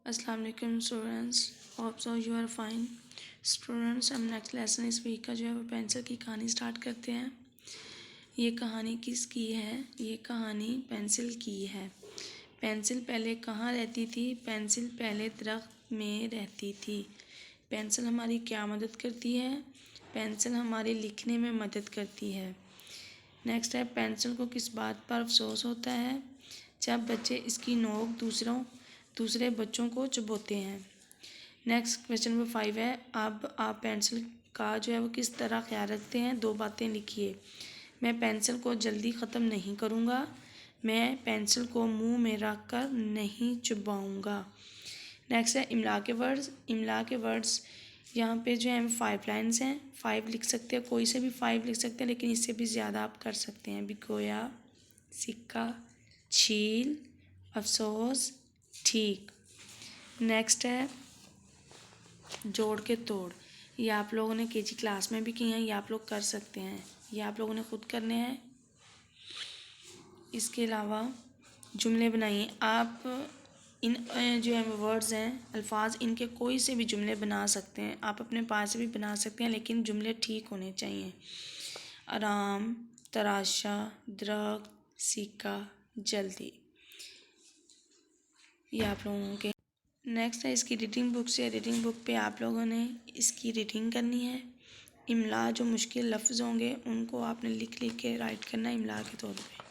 अस्सलाम वालेकुम students, hope so you are fine. Students, हम नेक्स्ट लेसन इस वीक का जो है वो पेंसिल की कहानी स्टार्ट करते हैं। ये कहानी किसकी है? ये कहानी पेंसिल की है। पेंसिल पहले कहाँ रहती थी? पेंसिल पहले दरख्त में रहती थी। पेंसिल हमारी क्या मदद करती है? पेंसिल हमारे लिखने में मदद करती है। नेक्स्ट है, पेंसिल को किस बात पर अफसोस होता है? जब बच्चे इसकी नोक दूसरे बच्चों को चुभोते हैं। नेक्स्ट क्वेश्चन नंबर 5 है, अब आप पेंसिल का जो है वो किस तरह ख्याल रखते हैं? 2 बातें लिखिए। मैं पेंसिल को जल्दी ख़त्म नहीं करूँगा। मैं पेंसिल को मुंह में रख कर नहीं चबाऊँगा। नेक्स्ट है, इमला के वर्ड्स। इमला के वर्ड्स यहाँ पे जो है 5 लाइन्स हैं। 5 लिख सकते हैं, कोई से भी 5 लिख सकते हैं, लेकिन इससे भी ज़्यादा आप कर सकते हैं। भिगोया, सिक्का, छील, अफसोस, ठीक। नेक्स्ट है, जोड़ के तोड़। ये आप लोगों ने केजी क्लास में भी किए हैं, ये आप लोग कर सकते हैं, ये आप लोगों ने खुद करने हैं। इसके अलावा जुमले बनाइए। आप इन जो है वर्ड्स हैं, अल्फाज, इनके कोई से भी जुमले बना सकते हैं। आप अपने पास से भी बना सकते हैं, लेकिन जुमले ठीक होने चाहिए। आराम, तराशा, दरख्त, सिक्का, जल्दी। ये आप लोगों के नेक्स्ट है, इसकी रीडिंग बुक से। रीडिंग बुक पे आप लोगों ने इसकी रीडिंग करनी है। इमला, जो मुश्किल लफ्ज़ होंगे उनको आपने लिख के राइट करना है इमला के तौर पे।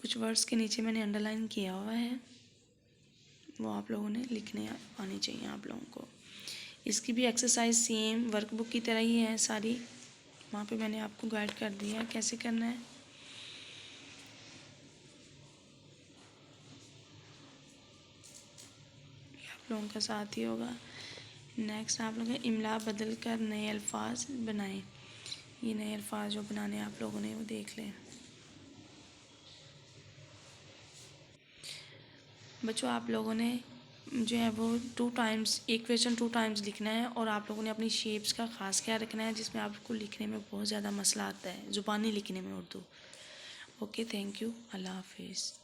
कुछ वर्ड्स के नीचे मैंने अंडरलाइन किया हुआ है, वो आप लोगों ने लिखने आनी चाहिए आप लोगों को। इसकी भी एक्सरसाइज सेम वर्कबुक की तरह ही है सारी, वहाँ पे मैंने आपको गाइड कर दिया कैसे करना है। आप लोगों का साथ ही होगा। नेक्स्ट आप लोग इमला बदल कर नए अल्फाज बनाएं। ये नए अल्फाज जो बनाने आप लोगों ने वो देख लें। बच्चों, आप लोगों ने जो है वो 2 टाइम्स एक क्वेश्चन 2 टाइम्स लिखना है, और आप लोगों ने अपनी शेप्स का ख़ास ख्याल रखना है, जिसमें आपको लिखने में बहुत ज़्यादा मसला आता है, ज़ुबानी लिखने में उर्दू। ओके, थैंक यू, अल्लाह हाफिज़।